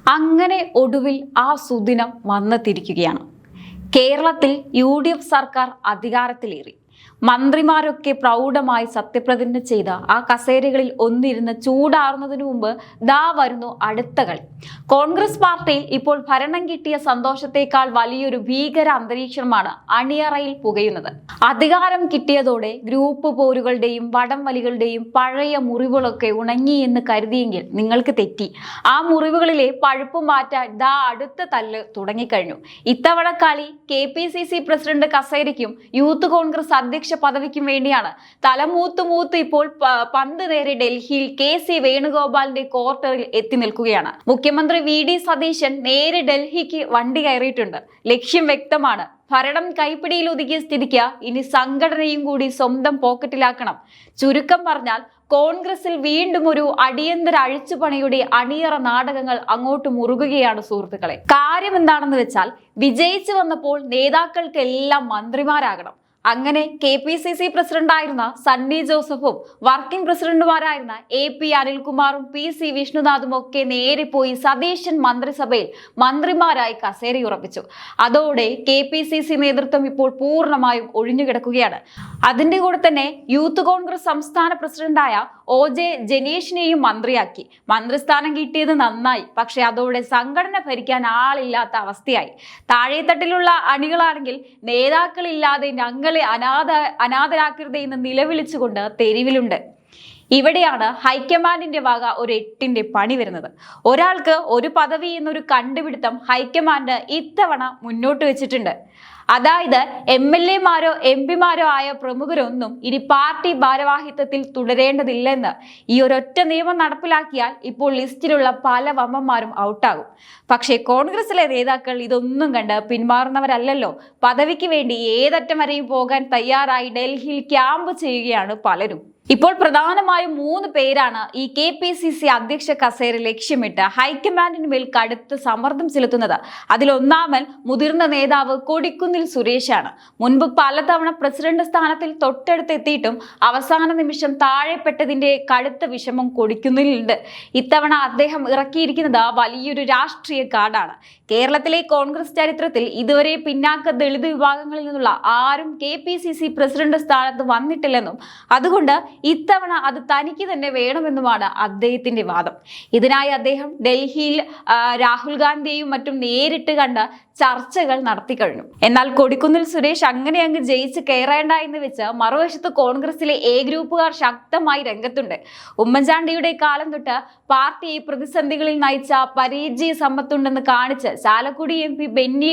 അങ്ങനെ ഒടുവിൽ ആ സുദിനം വന്നെത്തിയിരിക്കുകയാണ്. കേരളത്തിൽ UDF സർക്കാർ അധികാരത്തിലേറി. മന്ത്രിമാരൊക്കെ പ്രൗഢമായി സത്യപ്രതിജ്ഞ ചെയ്ത ആ കസേരകളിൽ ഒന്നിരുന്ന് ചൂടാറുന്നതിന് മുമ്പ് ദാ വരുന്നു അടുത്ത കളി. കോൺഗ്രസ് പാർട്ടിയിൽ ഇപ്പോൾ ഭരണം കിട്ടിയ സന്തോഷത്തേക്കാൾ വലിയൊരു ഭീകര അന്തരീക്ഷമാണ് അണിയറയിൽ പുകയുന്നത്. അധികാരം കിട്ടിയതോടെ ഗ്രൂപ്പ് പോരുകളുടെയും വടംവലികളുടെയും പഴയ മുറിവുകളൊക്കെ ഉണങ്ങി എന്ന് കരുതിയെങ്കിൽ നിങ്ങൾക്ക് തെറ്റി. ആ മുറിവുകളിലെ പഴുപ്പ് മാറ്റാൻ ദാ അടുത്ത തല്ല് തുടങ്ങിക്കഴിഞ്ഞു. ഇത്തവണ കളി KPCC പ്രസിഡന്റ് കസേരയ്ക്കും യൂത്ത് കോൺഗ്രസ് അധ്യക്ഷ പദവിക്കും വേണ്ടിയാണ്. തലമൂത്ത് ഇപ്പോൾ പന്ത് നേരെ ഡൽഹിയിൽ KC വേണുഗോപാലിന്റെ ക്വാർട്ടറിൽ എത്തി നിൽക്കുകയാണ്. മുഖ്യമന്ത്രി VD സതീശൻ നേരെ ഡൽഹിക്ക് വണ്ടി കയറിയിട്ടുണ്ട്. ലക്ഷ്യം വ്യക്തമാണ്. ഭരണം കൈപ്പിടിയിൽ ഒതുക്കിയ സ്ഥിതിക്ക് ഇനി സംഘടനയും കൂടി സ്വന്തം പോക്കറ്റിലാക്കണം. ചുരുക്കം പറഞ്ഞാൽ കോൺഗ്രസിൽ വീണ്ടും ഒരു അടിയന്തര അഴിച്ചുപണിയുടെ അണിയറ നാടകങ്ങൾ അങ്ങോട്ട് മുറുകുകയാണ് സുഹൃത്തുക്കളെ. കാര്യം എന്താണെന്ന് വെച്ചാൽ, വിജയിച്ചു വന്നപ്പോൾ നേതാക്കൾക്കെല്ലാം മന്ത്രിമാരാകണം. അങ്ങനെ KPCC പ്രസിഡന്റായിരുന്ന സണ്ണി ജോസഫും വർക്കിംഗ് പ്രസിഡന്റുമാരായിരുന്ന AP അനിൽകുമാറും PC വിഷ്ണുനാഥും ഒക്കെ നേരെ പോയി സതീശൻ മന്ത്രിസഭയിൽ മന്ത്രിമാരായി കസേരയുറപ്പിച്ചു. അതോടെ KPCC നേതൃത്വം ഇപ്പോൾ പൂർണ്ണമായും ഒഴിഞ്ഞുകിടക്കുകയാണ്. അതിന്റെ കൂടെ തന്നെ യൂത്ത് കോൺഗ്രസ് സംസ്ഥാന പ്രസിഡന്റായ OJ ജനീഷിനെയും മന്ത്രിയാക്കി. മന്ത്രിസ്ഥാനം കിട്ടിയത് നന്നായി. പക്ഷെ അതോടെ സംഘടന ഭരിക്കാൻ ആളില്ലാത്ത അവസ്ഥയായി. താഴെത്തട്ടിലുള്ള അണികളാണെങ്കിൽ നേതാക്കളില്ലാതെ ഞങ്ങളെ അനാഥരാക്കരുതേ എന്ന് നിലവിളിച്ചുകൊണ്ട് തെരുവിലുണ്ട്. ഇവിടെയാണ് ഹൈക്കമാൻഡിന്റെ വക ഒരു എട്ടിന്റെ പണി വരുന്നത്. ഒരാൾക്ക് ഒരു പദവി എന്നൊരു കണ്ടുപിടുത്തം ഹൈക്കമാൻഡ് ഇത്തവണ മുന്നോട്ട് വെച്ചിട്ടുണ്ട്. അതായത് MLA-മാരോ MP-മാരോ ആയ പ്രമുഖരൊന്നും ഇനി പാർട്ടി ഭാരവാഹിത്വത്തിൽ തുടരേണ്ടതില്ലെന്ന്. ഈ ഒരൊറ്റ നിയമം നടപ്പിലാക്കിയാൽ ഇപ്പോൾ ലിസ്റ്റിലുള്ള പല വമ്മന്മാരും ഔട്ടാകും. പക്ഷേ കോൺഗ്രസിലെ നേതാക്കൾ ഇതൊന്നും കണ്ട് പിന്മാറുന്നവരല്ലല്ലോ. പദവിക്ക് വേണ്ടി ഏതറ്റം വരെയും പോകാൻ തയ്യാറായി ഡൽഹിയിൽ ക്യാമ്പ് ചെയ്യുകയാണ് പലരും. ഇപ്പോൾ പ്രധാനമായും 3 പേരാണ് ഈ KPCC അധ്യക്ഷ കസേര ലക്ഷ്യമിട്ട് ഹൈക്കമാൻഡിന് മേൽ കടുത്ത സമ്മർദ്ദം ചെലുത്തുന്നത്. അതിലൊന്നാമൻ മുതിർന്ന നേതാവ് കൊടിക്കുന്നിൽ സുരേഷാണ്. മുൻപ് പലതവണ പ്രസിഡന്റ് സ്ഥാനത്തിൽ തൊട്ടടുത്തെത്തിയിട്ടും അവസാന നിമിഷം താഴെപ്പെട്ടതിന്റെ കടുത്ത വിഷമം കൊടിക്കുന്നിലുണ്ട്. ഇത്തവണ അദ്ദേഹം ഇറക്കിയിരിക്കുന്നത് വലിയൊരു രാഷ്ട്രീയ കാർഡാണ്. കേരളത്തിലെ കോൺഗ്രസ് ചരിത്രത്തിൽ ഇതുവരെ പിന്നാക്ക ദളിത് വിഭാഗങ്ങളിൽ നിന്നുള്ള ആരും KPCC പ്രസിഡന്റ് സ്ഥാനത്ത് വന്നിട്ടില്ലെന്നും അതുകൊണ്ട് ഇത്തവണ അത് തനിക്ക് തന്നെ വേണമെന്നുമാണ് അദ്ദേഹത്തിന്റെ വാദം. ഇതിനായി അദ്ദേഹം ഡൽഹിയിൽ രാഹുൽ ഗാന്ധിയെയും മറ്റും നേരിട്ട് കണ്ട് ചർച്ചകൾ നടത്തി കഴിഞ്ഞു. എന്നാൽ കൊടിക്കുന്നിൽ സുരേഷ് അങ്ങനെ അങ്ങ് ജയിച്ച് കയറേണ്ട എന്ന് വെച്ച് മറുവശത്ത് കോൺഗ്രസിലെ A ഗ്രൂപ്പുകാർ ശക്തമായി രംഗത്തുണ്ട്. ഉമ്മൻചാണ്ടിയുടെ കാലം തൊട്ട് പാർട്ടിയെ പ്രതിസന്ധികളിൽ നയിച്ച പരിചയ സമ്പത്തുണ്ടെന്ന് കാണിച്ച് ചാലക്കുടി MP ബെന്നി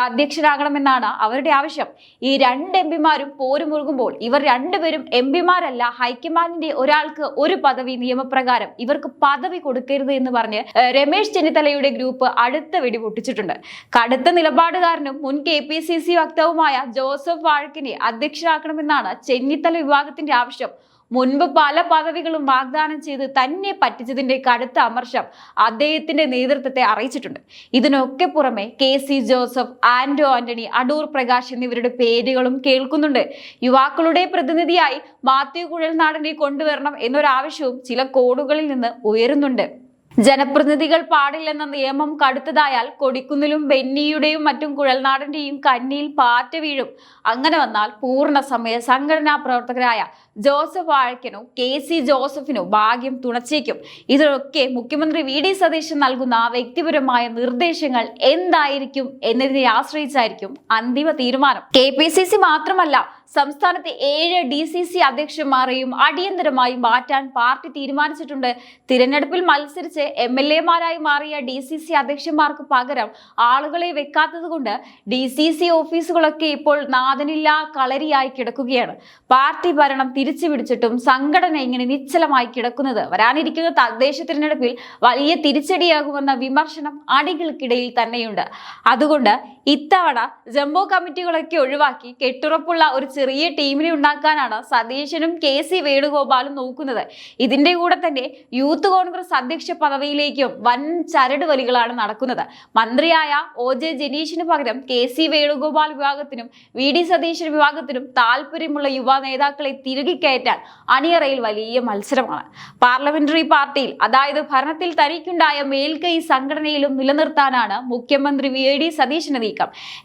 അധ്യക്ഷനാകണമെന്നാണ് അവരുടെ ആവശ്യം. ഈ 2 MP-മാരും പോരുമുറുകുമ്പോൾ ഇവർ രണ്ടുപേരും MP-മാരല്ല, ഹൈക്കമാൻഡിന്റെ ഒരാൾക്ക് ഒരു പദവി നിയമപ്രകാരം ഇവർക്ക് പദവി കൊടുക്കരുത് എന്ന് പറഞ്ഞ് രമേശ് ചെന്നിത്തലയുടെ ഗ്രൂപ്പ് അടുത്ത വെടി പൊട്ടിച്ചിട്ടുണ്ട്. കടുത്ത നിലപാടുകാരനും മുൻ KPCC വക്താവുമായ ജോസഫ് വാഴക്കിനെ അധ്യക്ഷനാക്കണമെന്നാണ് ചെന്നിത്തല വിഭാഗത്തിന്റെ ആവശ്യം. മുൻപ് പല പദവികളും വാഗ്ദാനം ചെയ്ത് തന്നെ പറ്റിച്ചതിന്റെ കടുത്ത അമർഷം അദ്ദേഹത്തിന്റെ നേതൃത്വത്തെ അറിയിച്ചിട്ടുണ്ട്. ഇതിനൊക്കെ പുറമെ KC ജോസഫ്, ആന്റോ ആന്റണി, അടൂർ പ്രകാശ് എന്നിവരുടെ പേരുകളും കേൾക്കുന്നുണ്ട്. യുവാക്കളുടെ പ്രതിനിധിയായി മാത്യു കുഴൽനാടനെ കൊണ്ടുവരണം എന്നൊരാവശ്യവും ചില കോണുകളിൽ നിന്ന് ഉയരുന്നുണ്ട്. ജനപ്രതിനിധികൾ പാടില്ലെന്ന നിയമം കടുത്തതായാൽ കൊടിക്കുന്നിലും ബെന്നിയുടെയും മറ്റും കുഴൽനാടന്റെയും കന്നിയിൽ പാറ്റ വീഴും. അങ്ങനെ വന്നാൽ പൂർണ്ണ സമയ സംഘടനാ പ്രവർത്തകരായ ജോസഫ് വാഴക്കനോ KC ജോസഫിനോ ഭാഗ്യം തുണച്ചേക്കും. ഇതിലൊക്കെ മുഖ്യമന്ത്രി VD സതീശൻ നൽകുന്ന വ്യക്തിപരമായ നിർദ്ദേശങ്ങൾ എന്തായിരിക്കും എന്നതിനെ ആശ്രയിച്ചായിരിക്കും അന്തിമ തീരുമാനം. KPCC മാത്രമല്ല, സംസ്ഥാനത്തെ 7 DCC അധ്യക്ഷന്മാരെയും അടിയന്തരമായി മാറ്റാൻ പാർട്ടി തീരുമാനിച്ചിട്ടുണ്ട്. തിരഞ്ഞെടുപ്പിൽ മത്സരിച്ച് MLA-മാരായി മാറിയ DCC അധ്യക്ഷന്മാർക്ക് പകരം ആളുകളെ വെക്കാത്തത് കൊണ്ട് DCC ഓഫീസുകളൊക്കെ ഇപ്പോൾ നാഥനില്ലാ കളരിയായി കിടക്കുകയാണ്. പാർട്ടി ഭരണം തിരിച്ചു പിടിച്ചിട്ടും സംഘടന ഇങ്ങനെ നിശ്ചലമായി കിടക്കുന്നത് വരാനിരിക്കുന്ന തദ്ദേശ തിരഞ്ഞെടുപ്പിൽ വലിയ തിരിച്ചടിയാകുമെന്ന വിമർശനം അണികൾക്കിടയിൽ തന്നെയുണ്ട്. അതുകൊണ്ട് ഇത്തവണ ജംബോ കമ്മിറ്റികളൊക്കെ ഒഴിവാക്കി കെട്ടുറപ്പുള്ള ഒരു ചെറിയ ടീമിനെ ഉണ്ടാക്കാനാണ് സതീശനും KC വേണുഗോപാലും നോക്കുന്നത്. ഇതിന്റെ കൂടെ തന്നെ യൂത്ത് കോൺഗ്രസ് അധ്യക്ഷ പദവിയിലേക്കും വൻ ചരട് വലികളാണ് നടക്കുന്നത്. മന്ത്രിയായ OJ ജനീഷിന് പകരം KC വേണുഗോപാൽ വിഭാഗത്തിനും VD സതീശൻ വിഭാഗത്തിനും താല്പര്യമുള്ള യുവ നേതാക്കളെ തിരികെ കയറ്റാൻ അണിയറയിൽ വലിയ മത്സരമാണ്. പാർലമെന്ററി പാർട്ടിയിൽ, അതായത് ഭരണത്തിൽ തനിക്കുണ്ടായ മേൽക്കൈ സംഘടനയിലും നിലനിർത്താനാണ് മുഖ്യമന്ത്രി VD സതീശന്റെ നീക്കം.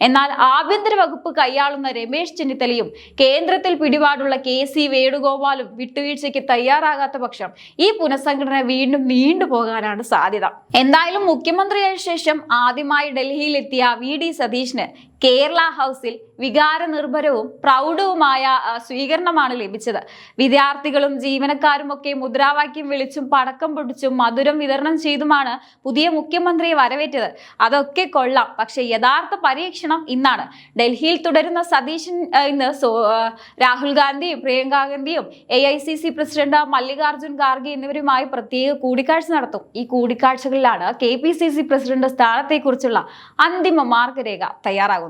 എന്നാൽ ആഭ്യന്തര വകുപ്പ് കൈയാളുന്ന രമേശ് ചെന്നിത്തലയും കേന്ദ്രത്തിൽ പിടിപാടുള്ള KC വേണുഗോപാലും വിട്ടുവീഴ്ചയ്ക്ക് തയ്യാറാകാത്ത പക്ഷം ഈ പുനഃസംഘടന വീണ്ടും നീണ്ടുപോകാനാണ് സാധ്യത. എന്തായാലും മുഖ്യമന്ത്രിയായ ശേഷം ആദ്യമായി ഡൽഹിയിലെത്തിയ VD സതീശന് കേരള ഹൗസിൽ വികാര നിർഭരവും പ്രൗഢവുമായ സ്വീകരണമാണ് ലഭിച്ചത്. വിദ്യാർത്ഥികളും ജീവനക്കാരും ഒക്കെ മുദ്രാവാക്യം വിളിച്ചും പടക്കം പൊടിച്ചും മധുരം വിതരണം ചെയ്തുമാണ് പുതിയ മുഖ്യമന്ത്രിയെ വരവേറ്റത്. അതൊക്കെ കൊള്ളാം, പക്ഷെ യഥാർത്ഥ പരീക്ഷണം ഇന്നാണ്. ഡൽഹിയിൽ തുടരുന്ന സതീശൻ ഇന്ന് രാഹുൽ ഗാന്ധിയും പ്രിയങ്ക ഗാന്ധിയും AICC പ്രസിഡന്റ് മല്ലികാർജുൻ ഖാർഗെ എന്നിവരുമായി പ്രത്യേക കൂടിക്കാഴ്ച നടത്തും. ഈ കൂടിക്കാഴ്ചകളിലാണ് KPCC പ്രസിഡന്റ് സ്ഥാനത്തെക്കുറിച്ചുള്ള അന്തിമ മാർഗരേഖ തയ്യാറാകുന്നത്.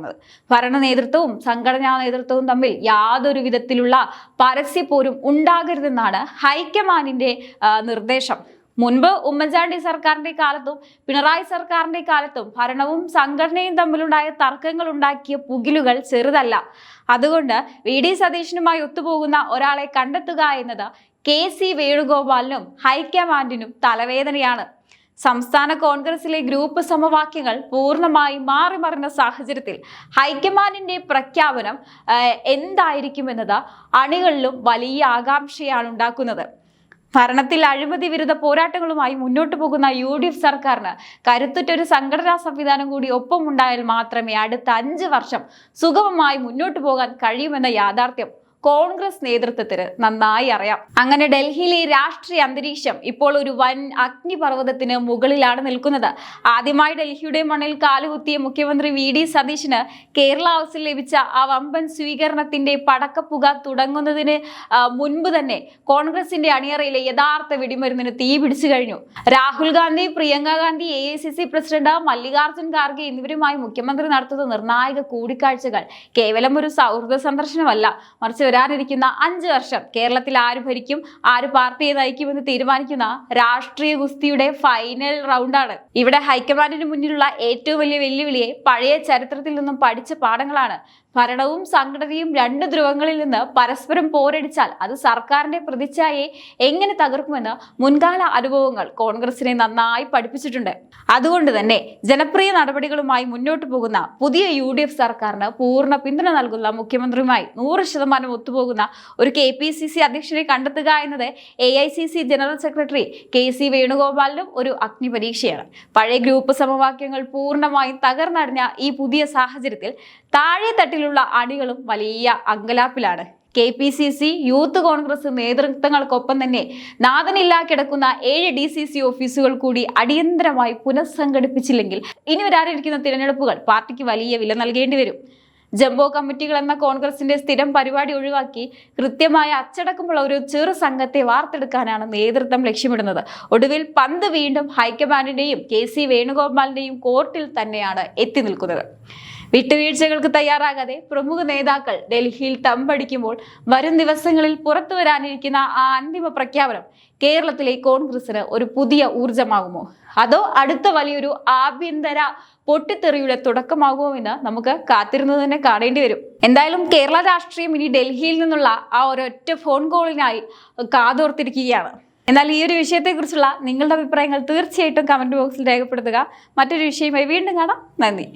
ഭരണ നേതൃത്വവും സംഘടനാ നേതൃത്വവും തമ്മിൽ യാതൊരു വിധത്തിലുള്ള പരസ്യപ്പോരും ഉണ്ടാകരുതെന്നാണ് ഹൈക്കമാൻഡിന്റെ നിർദ്ദേശം. മുൻപ് ഉമ്മൻചാണ്ടി സർക്കാരിന്റെ കാലത്തും പിണറായി സർക്കാരിന്റെ കാലത്തും ഭരണവും സംഘടനയും തമ്മിലുണ്ടായ തർക്കങ്ങൾ ഉണ്ടാക്കിയ പുകിലുകൾ ചെറുതല്ല. അതുകൊണ്ട് VD സതീശനുമായി ഒത്തുപോകുന്ന ഒരാളെ കണ്ടെത്തുക എന്നത് KC വേണുഗോപാലിനും ഹൈക്കമാൻഡിനും തലവേദനയാണ്. സംസ്ഥാന കോൺഗ്രസിലെ ഗ്രൂപ്പ് സമവാക്യങ്ങൾ പൂർണ്ണമായി മാറിമറിഞ്ഞ സാഹചര്യത്തിൽ ഹൈക്കമാൻഡിന്റെ പ്രഖ്യാപനം എന്തായിരിക്കുമെന്നത് അണികളിലും വലിയ ആകാംക്ഷയാണ് ഉണ്ടാക്കുന്നത്. ഭരണത്തിൽ അഴിമതി വിരുദ്ധ പോരാട്ടങ്ങളുമായി മുന്നോട്ട് പോകുന്ന UDF സർക്കാരിന് കരുത്തുറ്റൊരു സംഘടനാ സംവിധാനം കൂടി ഒപ്പമുണ്ടായാൽ മാത്രമേ അടുത്ത 5 വർഷം സുഗമമായി മുന്നോട്ട് പോകാൻ കഴിയുമെന്ന യാഥാർത്ഥ്യം കോൺഗ്രസ് നേതൃത്വത്തിന് നന്നായി അറിയാം. അങ്ങനെ ഡൽഹിയിലെ രാഷ്ട്രീയ അന്തരീക്ഷം ഇപ്പോൾ ഒരു വൻ അഗ്നിപർവ്വതത്തിന് മുകളിലാണ് നിൽക്കുന്നത്. ആദ്യമായി ഡൽഹിയുടെ മണ്ണിൽ കാലുകുത്തിയ മുഖ്യമന്ത്രി VD സതീശന് കേരള ഹൗസിൽ ലഭിച്ച ആ വമ്പൻ സ്വീകരണത്തിന്റെ പടക്കപ്പുക തുടങ്ങുന്നതിന് മുൻപ് തന്നെ കോൺഗ്രസിന്റെ അണിയറയിലെ യഥാർത്ഥ വെടിമരുന്നിന് തീ പിടിച്ചു കഴിഞ്ഞു. രാഹുൽ ഗാന്ധി, പ്രിയങ്ക ഗാന്ധി, AICC പ്രസിഡന്റ് മല്ലികാർജുൻ ഖാർഗെ എന്നിവരുമായി മുഖ്യമന്ത്രി നടത്തുന്ന നിർണായക കൂടിക്കാഴ്ചകൾ കേവലം ഒരു സൗഹൃദ സന്ദർശനമല്ല, മറിച്ച് വരാനിരിക്കുന്ന 5 വർഷം കേരളത്തിൽ ആര് ഭരിക്കും, ആര് പാർട്ടിയെ നയിക്കുമെന്ന് തീരുമാനിക്കുന്ന രാഷ്ട്രീയ ഗുസ്തിയുടെ ഫൈനൽ റൗണ്ടാണ്. ഇവിടെ ഹൈക്കമാൻഡിന് മുന്നിലുള്ള ഏറ്റവും വലിയ വെല്ലുവിളിയെ പഴയ ചരിത്രത്തിൽ നിന്നും പഠിച്ച പാഠങ്ങളാണ്. ഭരണവും സംഘടനയും 2 ധ്രുവങ്ങളിൽ നിന്ന് പരസ്പരം പോരടിച്ചാൽ അത് സർക്കാരിന്റെ പ്രതിച്ഛായയെ എങ്ങനെ തകർക്കുമെന്ന് മുൻകാല അനുഭവങ്ങൾ കോൺഗ്രസിനെ നന്നായി പഠിപ്പിച്ചിട്ടുണ്ട്. അതുകൊണ്ട് തന്നെ ജനപ്രിയ നടപടികളുമായി മുന്നോട്ട് പോകുന്ന പുതിയ UDF സർക്കാരിന് പൂർണ്ണ പിന്തുണ നൽകുന്ന മുഖ്യമന്ത്രിയുമായി 100% ഒത്തുപോകുന്ന ഒരു KPCC അധ്യക്ഷനെ കണ്ടെത്തുക എന്നത് AICC ജനറൽ സെക്രട്ടറി KC വേണുഗോപാലിനും ഒരു അഗ്നിപരീക്ഷയാണ്. പഴയ ഗ്രൂപ്പ് സമവാക്യങ്ങൾ പൂർണ്ണമായും തകർന്നടിഞ്ഞ ഈ പുതിയ സാഹചര്യത്തിൽ താഴെ തട്ടിലുള്ള അണികളും വലിയ അങ്കലാപ്പിലാണ്. KPCC, യൂത്ത് കോൺഗ്രസ് നേതൃത്വങ്ങൾക്കൊപ്പം തന്നെ നാഥനില്ലാ കിടക്കുന്ന 7 DCC ഓഫീസുകൾ കൂടി അടിയന്തരമായി പുനഃസംഘടിപ്പിച്ചില്ലെങ്കിൽ ഇനി വരാനിരിക്കുന്ന തിരഞ്ഞെടുപ്പുകൾ പാർട്ടിക്ക് വലിയ വില നൽകേണ്ടി വരും. ജംബോ കമ്മിറ്റികൾ എന്ന കോൺഗ്രസിന്റെ സ്ഥിരം പരിപാടി ഒഴിവാക്കി കൃത്യമായ അച്ചടക്കമുള്ള ഒരു ചെറു സംഘത്തെ വാർത്തെടുക്കാനാണ് നേതൃത്വം ലക്ഷ്യമിടുന്നത്. ഒടുവിൽ പന്ത് വീണ്ടും ഹൈക്കമാൻഡിന്റെയും KC വേണുഗോപാലിന്റെയും കോർട്ടിൽ തന്നെയാണ് എത്തി നിൽക്കുന്നത്. വിട്ടുവീഴ്ചകൾക്ക് തയ്യാറാകാതെ പ്രമുഖ നേതാക്കൾ ഡൽഹിയിൽ തമ്പടിക്കുമ്പോൾ വരും ദിവസങ്ങളിൽ പുറത്തു വരാനിരിക്കുന്ന ആ അന്തിമ പ്രഖ്യാപനം കേരളത്തിലെ കോൺഗ്രസിന് ഒരു പുതിയ ഊർജമാകുമോ, അതോ അടുത്ത വലിയൊരു ആഭ്യന്തര പൊട്ടിത്തെറിയുടെ തുടക്കമാകുമോ എന്ന് നമുക്ക് കാത്തിരുന്ന് തന്നെ കാണേണ്ടി വരും. എന്തായാലും കേരള രാഷ്ട്രീയം ഇനി ഡൽഹിയിൽ നിന്നുള്ള ആ ഒരൊറ്റ ഫോൺ കോളിനായി കാതോർത്തിരിക്കുകയാണ്. എന്നാൽ ഈ ഒരു വിഷയത്തെക്കുറിച്ചുള്ള നിങ്ങളുടെ അഭിപ്രായങ്ങൾ തീർച്ചയായിട്ടും കമന്റ് ബോക്സിൽ രേഖപ്പെടുത്തുക. മറ്റൊരു വിഷയമായി വീണ്ടും കാണാം. നന്ദി.